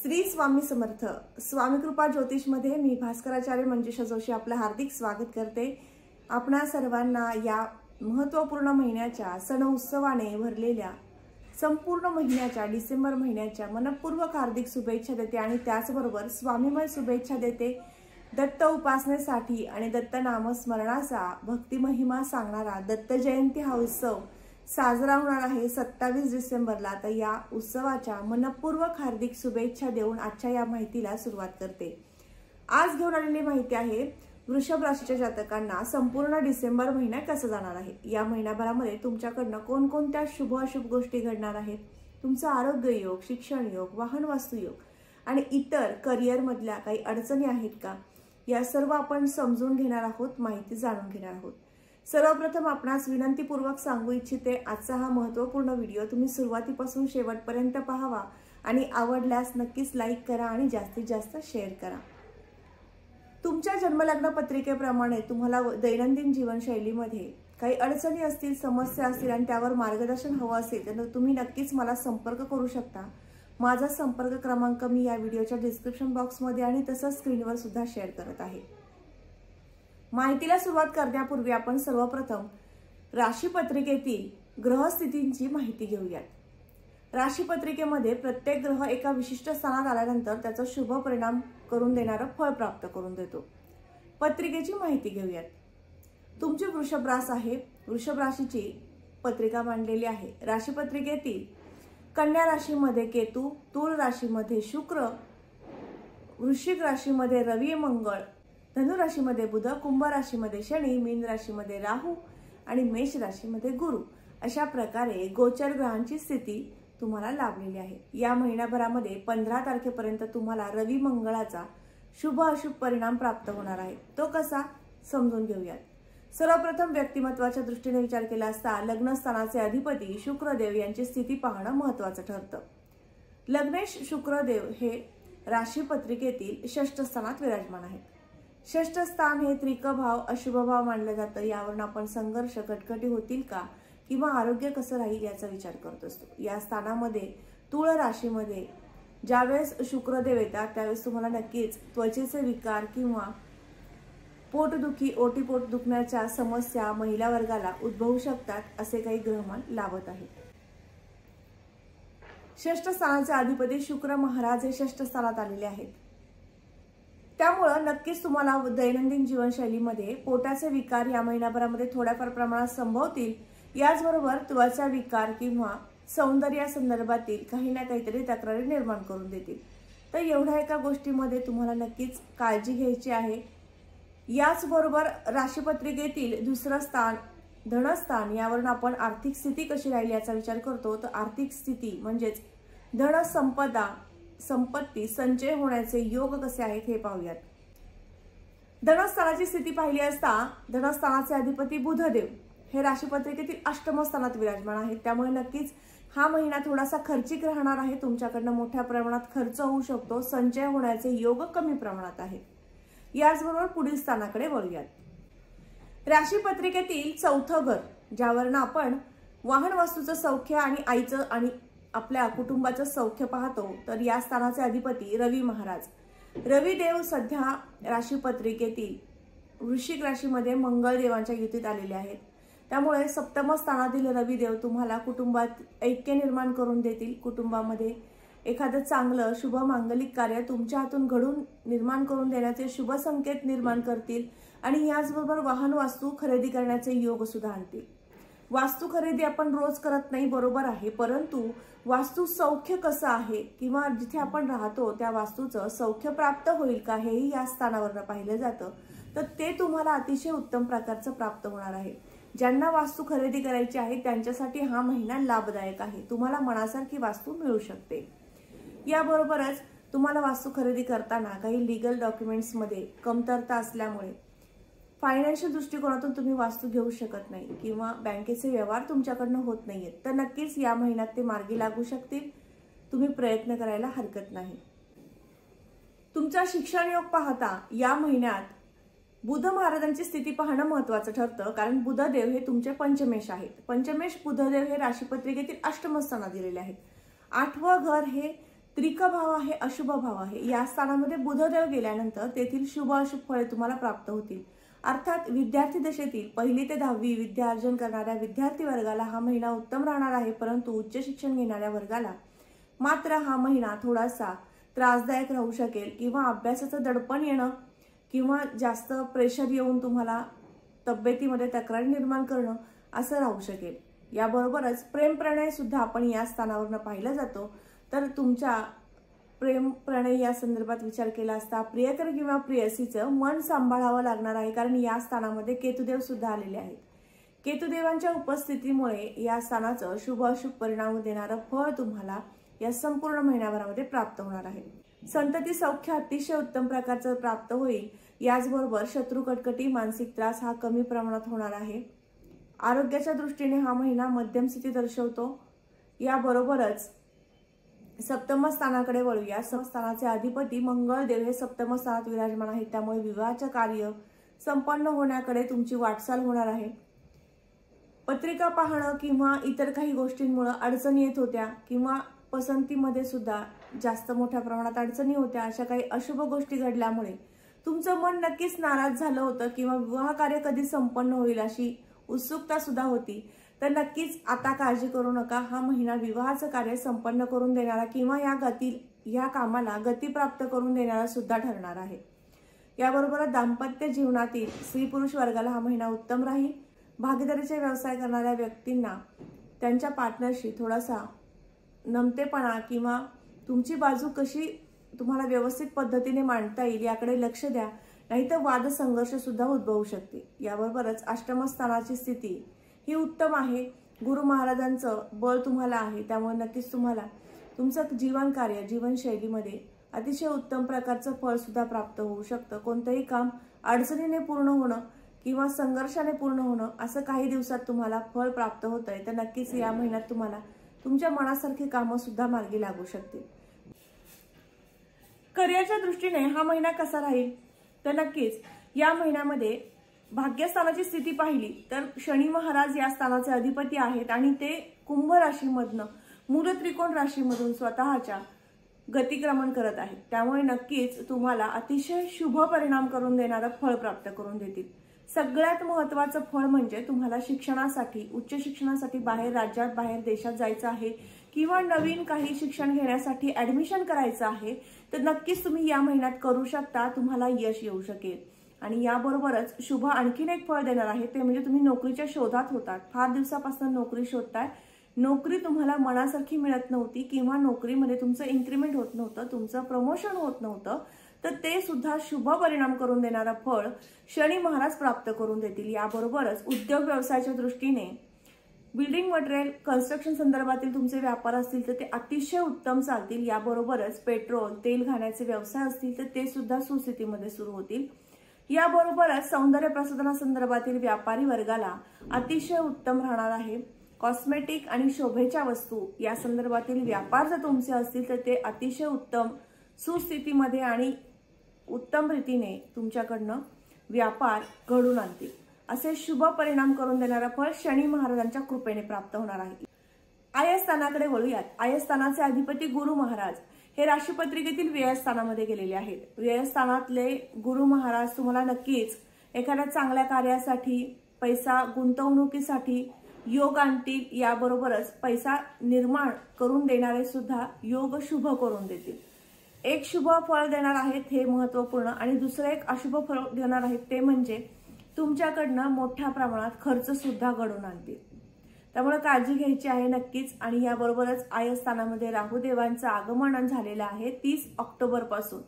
श्री स्वामी समर्थ स्वामी कृपा ज्योतिष मध्ये मी भास्कराचार्य मंजुषा जोशी आपलं हार्दिक स्वागत करते। आपणा सर्वांना या महत्त्वपूर्ण महिन्याच्या सण उत्सवाने भरलेल्या संपूर्ण महिन्याच्या डिसेंबर महिन्याच्या मनपूर्वक हार्दिक शुभेच्छा देते आणि त्याचबरोबर स्वामीमय शुभेच्छा देते। दत्त उपासनेसाठी आणि दत्त नामस्मरणाचा भक्ती महिमा सांगणारा दत्त जयंती हा उत्सव साजरा होणार आहे 27 डिसेंबरला। तर या उत्सवाच्या मनपूर्वक हार्दिक शुभेच्छा देऊन आजच्या या माहितीला सुरुवात करते। आज घेऊन आलेली माहिती आहे वृषभ राशीच्या जातकांना संपूर्ण डिसेंबर महिना कसा जाणार आहे। या महिन्याभरामध्ये तुमच्याकडनं कोणकोणत्या शुभ अशुभ गोष्टी घडणार आहेत, तुमचा आरोग्य योग, शिक्षण योग, वाहन वास्तू योग आणि इतर करिअर मधल्या काही अडचणी आहेत का, या सर्व आपण समजून घेणार आहोत, माहिती जाणून घेणार आहोत। सर्वप्रथम आपणास विनंतीपूर्वक सांगू इच्छिते, आजचा हा महत्त्वपूर्ण व्हिडिओ तुम्ही सुरुवातीपासून शेवटपर्यंत पाहावा आणि आवडल्यास नक्कीच लाईक करा आणि जास्तीत जास्त शेअर करा। तुमच्या जन्मलग्न पत्रिकेप्रमाणे तुम्हाला दैनंदिन जीवनशैलीमध्ये काही अडचणी असतील, समस्या असतील आणि त्यावर मार्गदर्शन हवं असेल तर तुम्ही नक्कीच मला संपर्क करू शकता। माझा संपर्क क्रमांक मी या व्हिडिओच्या डिस्क्रिप्शन बॉक्समध्ये आणि तसंच स्क्रीनवर सुद्धा शेअर करत आहे। माहितीला सुरुवात करण्यापूर्वी आपण सर्वप्रथम राशीपत्रिकेतील ग्रहस्थितींची माहिती घेऊयात। राशीपत्रिकेमध्ये प्रत्येक ग्रह एका विशिष्ट स्थानात आल्यानंतर त्याचा शुभ परिणाम करून देणारा फळ प्राप्त करून देतो। पत्रिकेची माहिती घेऊयात। तुमची वृषभ रास आहे, वृषभ राशीची पत्रिका मांडलेली आहे। राशीपत्रिकेतील कन्या राशीमध्ये केतू, तुळ राशीमध्ये शुक्र, वृश्चिक राशीमध्ये रवी मंगळ, धनु राशीमध्ये बुध, कुंभ राशीमध्ये शनी, मीन राशीमध्ये राहू आणि मेष राशीमध्ये गुरु अशा प्रकारे गोचर ग्रहांची स्थिती तुम्हाला लाभलेली आहे। या महिन्याभरामध्ये 15 तारखेपर्यंत तुम्हाला रवी मंगळाचा शुभ अशुभ परिणाम प्राप्त होणार आहे। तो कसा समजून घेऊयात। सर्वप्रथम व्यक्तिमत्वाच्या दृष्टीने विचार केला असता लग्न स्थानाचे अधिपती शुक्रदेव यांची स्थिती पाहणं महत्त्वाचं ठरतं। लग्नेश शुक्रदेव हे राशी पत्रिकेतील षष्ठ स्थानात विराजमान आहेत। षष्ठ स्थान हे त्रिक भाव, अशुभ भाव मानलं जातं। यावरून आपण संघर्ष, कटकटी होतील का किंवा आरोग्य कसं राहील याचा विचार करत असतो। या स्थानामध्ये तुळ राशीमध्ये ज्यावेळेस शुक्रदेव येतात त्यावेळेस तुम्हाला नक्कीच त्वचेचे विकार किंवा पोटदुखी, ओटीपोट दुखण्याच्या समस्या महिला वर्गाला उद्भवू शकतात असे काही ग्रहमान लाभत आहेत। षष्ठ स्थानाचे अधिपती शुक्र महाराज हे षष्ठ स्थानात आलेले आहेत। त्यामुळे नक्कीच तुम्हाला दैनंदिन जीवनशैलीमध्ये पोटाचे विकार या महिन्याभरामध्ये थोड्याफार प्रमाणात संभवतील। याचबरोबर त्वचा विकार किंवा सौंदर्या संदर्भातील काही ना काहीतरी तक्रारी निर्माण करून देतील। तर एवढ्या एका गोष्टीमध्ये तुम्हाला नक्कीच काळजी घ्यायची आहे। याचबरोबर राशीपत्रिकेतील दुसरं स्थान धनस्थान, यावरून आपण आर्थिक स्थिती कशी राहील याचा विचार करतो। तर आर्थिक स्थिती म्हणजेच धन संपदा, संपत्ती, संचय होण्याचे योग कसे आहेत हे पाहूयात। धनस्थानाची स्थिती पाहिली असता धनस्थानाचे अधिपती बुधदेव हे राशीपत्रिकेतील अष्टम स्थानात विराजमान आहेत। त्यामुळे नक्कीच हा महिना थोडासा खर्चिक राहणार आहे। तुमच्याकडनं मोठ्या प्रमाणात खर्च होऊ शकतो, संचय होण्याचे योग कमी प्रमाणात आहेत। याचबरोबर पुढील स्थानाकडे वळूयात। राशीपत्रिकेतील चौथं घर, ज्यावरून आपण वाहन वास्तूचं सौख्य आणि आईचं आणि आपल्या कुटुंबाचं सौख्य पाहतो, तर या स्थानाचे अधिपती रवी महाराज, रवी देव सध्या राशीपत्रिकेतील वृश्चिक राशीमध्ये मंगळ देवांच्या युतीत आलेले आहेत। त्यामुळे सप्तम स्थानातील रवी देव तुम्हाला कुटुंबात ऐक्य निर्माण करून देतील। कुटुंबामध्ये एखादं चांगलं शुभ मांगलिक कार्य तुमच्या हातून घडून निर्माण करून देण्याचे शुभ संकेत निर्माण करतील आणि याचबरोबर वाहन वास्तू खरेदी करण्याचे योग सुद्धा आणतील। वास्तू खरेदी आपण रोज करत नाही, बरोबर आहे, परंतु वास्तू सौख्य कसं आहे किंवा जिथे आपण राहतो त्या वास्तूचं सौख्य प्राप्त होईल का हेही या स्थानावरून पाहिलं जातं। तर ते तुम्हाला अतिशय उत्तम प्रकारचं प्राप्त होणार आहे। ज्यांना वास्तू खरेदी करायची आहे त्यांच्यासाठी हा महिना लाभदायक आहे। तुम्हाला मनासारखी वास्तू मिळू शकते। याबरोबरच तुम्हाला वास्तू खरेदी करताना काही लीगल डॉक्युमेंट्समध्ये कमतरता असल्यामुळे फायनान्शियल दृष्टिकोनातून तुम्ही वास्तू घेऊ शकत नाही किंवा बँकेचे व्यवहार तुमच्याकडनं होत नाहीयेत, तर नक्कीच या महिन्यात ते मार्गी लागू शकतील। तुम्ही प्रयत्न करायला हरकत नाही। तुमचा शिक्षण योग पाहता या महिन्यात बुध महाराजांची स्थिती पाहणं महत्त्वाचं ठरतं, कारण बुधदेव हे तुमचे पंचमेश आहेत। पंचमेश बुधदेव हे राशीपत्रिकेतील अष्टम स्थानात दिलेले आहेत। 8वं घर हे त्रिक भाव आहे, अशुभ भाव आहे, या स्थानामध्ये बुधदेव गेल्यानंतर तेथील शुभ अशुभ फळे तुम्हाला प्राप्त होतील। अर्थात विद्यार्थी दशेतील 1ली ते 10वी विद्या अर्जन करणाऱ्या विद्यार्थी वर्गाला हा महिना उत्तम राहणार आहे, परंतु उच्च शिक्षण घेणाऱ्या वर्गाला मात्र हा महिना थोडासा त्रासदायक राहू शकेल किंवा अभ्यासाचं दडपण येणं किंवा जास्त प्रेशर येऊन तुम्हाला तब्येतीमध्ये तक्रार निर्माण करणं असं राहू शकेल। याबरोबरच प्रेम प्रणय सुद्धा आपण या स्थानावरून पाहिलं जातो, तर तुमच्या प्रेम प्रणय या संदर्भात विचार केला असता प्रियकर किंवा प्रियसीचं मन सांभाळावं लागणार आहे, कारण या स्थानामध्ये केतुदेव सुद्धा आलेले आहेत। केतुदेवांच्या उपस्थितीमुळे या स्थानाचं शुभ अशुभ परिणाम देणारं फळ तुम्हाला या संपूर्ण महिन्याभरामध्ये प्राप्त होणार आहे। संतती सौख्य अतिशय उत्तम प्रकारचं प्राप्त होईल। याचबरोबर शत्रू कटकटी मानसिक त्रास हा कमी प्रमाणात होणार आहे। आरोग्याच्या दृष्टीने हा महिना मध्यम स्थिती दर्शवतो। याबरोबरच सप्तम स्थानाकडे वळूया। स्थानाचे अधिपती मंगळदेव हे सप्तम स्थानात विराजमान आहेत, त्यामुळे विवाहाचे कार्य संपन्न होण्याकडे तुमची वाटचाल होणार आहे। पत्रिका पाहणं किंवा इतर काही गोष्टींमुळे अडचणी येत होत्या किंवा पसंतीमध्ये सुद्धा जास्त मोठ्या प्रमाणात अडचणी होत्या, अशा काही अशुभ गोष्टी घडल्यामुळे तुमचं मन नक्कीच नाराज झालं होतं किंवा विवाह कार्य कधी संपन्न होईल अशी उत्सुकता सुद्धा होती। तर नक्कीच आता काळजी करू नका, हा महिना विवाहाचं कार्य संपन्न करून देणारा किंवा या कामाला गती प्राप्त करून देणारा सुद्धा ठरणार आहे। याबरोबर दाम्पत्य जीवनातील स्त्री पुरुष वर्गाला हा महिना उत्तम राहील। भागीदारीचे व्यवसाय करणाऱ्या व्यक्तींना त्यांच्या पार्टनरशी थोडासा नमतेपणा किंवा तुमची बाजू कशी तुम्हाला व्यवस्थित पद्धतीने मांडता येईल याकडे लक्ष द्या, नाहीतर वाद संघर्ष सुद्धा उद्भवू शकते। याबरोबरच अष्टम स्थानाची स्थिती ही उत्तम आहे। गुरु महाराजांचं बळ तुम्हाला आहे, त्यामुळे नक्कीच तुम्हाला तुमचं जीवन कार्य जीवनशैलीमध्ये अतिशय उत्तम प्रकारचं फळ सुद्धा प्राप्त होऊ शकतं। कोणतंही काम अडचणीने पूर्ण होणं किंवा संघर्षाने पूर्ण होणं असं काही दिवसात तुम्हाला फळ प्राप्त होतंय, तर नक्कीच या महिन्यात तुम्हाला तुमच्या मनासारखी कामं सुद्धा मार्गी लागू शकतील। करिअरच्या दृष्टीने हा महिना कसा राहील, तर नक्कीच या महिन्यामध्ये भाग्यस्थानाची स्थिती पाहिली तर शनी महाराज या स्थानाचे अधिपती आहेत आणि ते कुंभ राशीमधनं मूल त्रिकोण राशीमधून स्वतःच्या गतिक्रमण करत आहेत, त्यामुळे नक्कीच तुम्हाला अतिशय शुभ परिणाम करून देणारं फळ प्राप्त करून देतील। सगळ्यात महत्त्वाचं फळ म्हणजे तुम्हाला शिक्षणासाठी उच्च शिक्षणासाठी बाहेर राज्यात बाहेर देशात जायचं आहे किंवा नवीन काही शिक्षण घेण्यासाठी ऍडमिशन करायचं आहे, तर नक्कीच तुम्ही या महिन्यात करू शकता, तुम्हाला यश येऊ शकेल। आणि याबरोबरच शुभ आणखीन एक फळ देणार आहे, ते म्हणजे तुम्ही नोकरीच्या शोधात होतात, फार दिवसापासून नोकरी शोधताय, नोकरी तुम्हाला मनासारखी मिळत नव्हती किंवा नोकरीमध्ये तुमचं इन्क्रीमेंट होत नव्हतं, तुमचं प्रमोशन होत नव्हतं, तर ते सुद्धा शुभ परिणाम करून देणारा फळ शनी महाराज प्राप्त करून देतील। याबरोबरच उद्योग व्यवसायाच्या दृष्टीने बिल्डिंग मटेरियल कन्स्ट्रक्शन संदर्भातील तुमचे व्यापार असतील तर ते अतिशय उत्तम चालतील। याबरोबरच पेट्रोल तेल घाण्याचे व्यवसाय असतील तर ते सुद्धा सुस्थितीमध्ये सुरू होतील। याबरोबरच सौंदर्य प्रसाधनासंदर्भातील व्यापारी वर्गाला अतिशय उत्तम राहणार आहे। कॉस्मेटिक आणि शोभेच्या वस्तू या संदर्भातील व्यापार जर तुमचे असतील तर ते अतिशय उत्तम सुस्थितीमध्ये आणि उत्तम रीतीने तुमच्याकडनं व्यापार घडून आणतील, असे शुभ परिणाम करून देणारा फळ शनी महाराजांच्या कृपेने प्राप्त होणार आहे। आयस्थानाकडे वळूयात। आयस्थानाचे अधिपती गुरु महाराज हे राशीपत्रिकेतील व्ययस्थानामध्ये गेलेले आहेत। व्ययस्थानातले गुरु महाराज तुम्हाला नक्कीच एखाद्या चांगल्या कार्यासाठी पैसा गुंतवणुकीसाठी योग आणतील। याबरोबरच पैसा निर्माण करून देणारे सुद्धा योग शुभ करून देतील। एक शुभ फळ देणार आहेत हे महत्त्वपूर्ण, आणि दुसरं एक अशुभ फळ देणार आहेत ते म्हणजे तुमच्याकडनं मोठ्या प्रमाणात खर्च सुद्धा घडून आणतील, त्यामुळे काळजी घ्यायची आहे नक्कीच। आणि याबरोबरच आयस्थानामध्ये राहुदेवांचं आगमन झालेलं आहे 30 ऑक्टोबर पासून,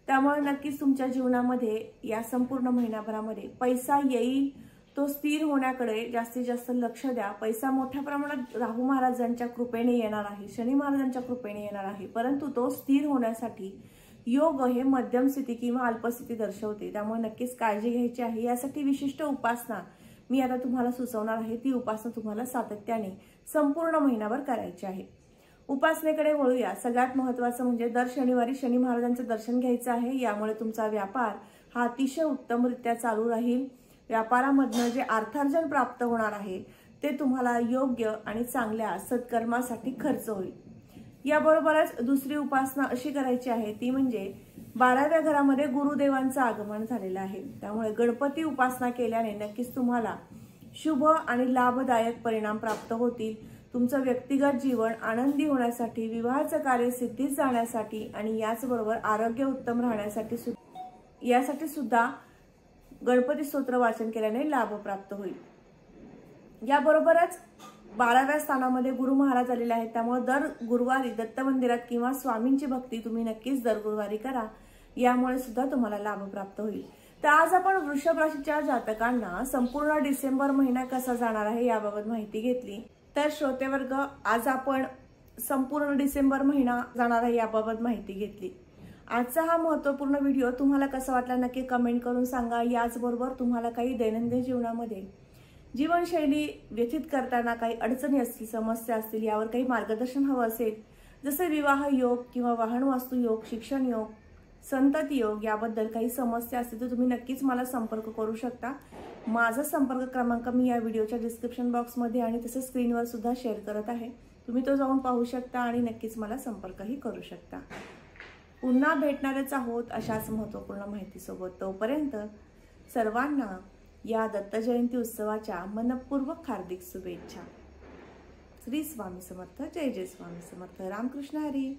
त्यामुळे नक्कीच तुमच्या जीवनामध्ये या संपूर्ण महिन्याभरामध्ये पैसा येईल, तो स्थिर होण्याकडे जास्तीत जास्त लक्ष द्या। पैसा मोठ्या प्रमाणात राहू महाराजांच्या कृपेने येणार आहे, शनी महाराजांच्या कृपेने येणार आहे, परंतु तो स्थिर होण्यासाठी योग हे मध्यम स्थिती किंवा अल्पस्थिती दर्शवते, त्यामुळे नक्कीच काळजी घ्यायची आहे। यासाठी विशिष्ट उपासना मी आता तुम्हाला सुचवणार आहे, ती उपासना तुम्हाला सातत्याने संपूर्ण महिनाभर करायची आहे। उपासनेकडे वळूया। सगळ्यात महत्त्वाचं म्हणजे दर शनिवारी शनी महाराजांचं दर्शन घ्यायचं आहे, यामुळे तुमचा व्यापार हा अतिशय उत्तमरित्या चालू राहील। व्यापारामधनं जे अर्थार्जन प्राप्त होणार आहे ते तुम्हाला योग्य आणि चांगल्या सत्कर्मासाठी खर्च होईल। याबरोबरच दुसरी उपासना अशी करायची आहे ती म्हणजे 12व्या घरामध्ये गुरुदेवांचं आगमन झालेलं आहे। त्यामुळे गणपती उपासना केल्याने नक्कीच तुम्हाला शुभ आणि लाभदायक परिणाम प्राप्त होतील। तुमचं व्यक्तिगत जीवन आनंदी होण्यासाठी, विवाहाचं कार्य सिद्धीस जाण्यासाठी आणि याचबरोबर आरोग्य उत्तम राहण्यासाठी यासाठी सुद्धा गणपती स्तोत्र वाचन केल्याने लाभ प्राप्त होईल। याबरोबरच 12व्या स्थानामध्ये गुरु महाराज आलेले आहेत। त्यामुळे दर गुरुवारी दत्त मंदिरात किंवा स्वामींची भक्ती तुम्ही नक्कीच दर गुरुवारी करा, यामुळे सुद्धा तुम्हाला लाभ प्राप्त होईल। तर आज आपण वृषभ राशीच्या जातकांना संपूर्ण डिसेंबर महिना कसा जाणार आहे याबाबत माहिती घेतली। तर श्रोतेवर्ग, आज आपण संपूर्ण डिसेंबर महिना जाणार आहे याबाबत माहिती घेतली। आजचा हा महत्त्वपूर्ण व्हिडिओ तुम्हाला कसा वाटला नक्की कमेंट करून सांगा। याचबरोबर तुम्हाला काही दैनंदिन जीवनामध्ये जीवनशैली व्यतीत करताना काही अडचणी असतील, समस्या असतील, यावर काही मार्गदर्शन हवं असेल, जसे विवाह योग किंवा वाहन वास्तू योग, शिक्षण योग, संतती योग, याबद्दल काही समस्या असतील तर तुम्ही नक्कीच मला संपर्क करू शकता। माझा संपर्क क्रमांक मी या व्हिडिओच्या डिस्क्रिप्शन बॉक्समध्ये आणि तसंच स्क्रीनवर सुद्धा शेअर करत आहे, तुम्ही तो जाऊन पाहू शकता आणि नक्कीच मला संपर्कही करू शकता। पुन्हा भेटणारच आहोत अशाच महत्त्वपूर्ण माहितीसोबत। तोपर्यंत सर्वांना या दत्त जयंती उत्सवाच्या मनपूर्वक हार्दिक शुभेच्छा। श्री स्वामी समर्थ, जय जय स्वामी समर्थ, रामकृष्ण हरी।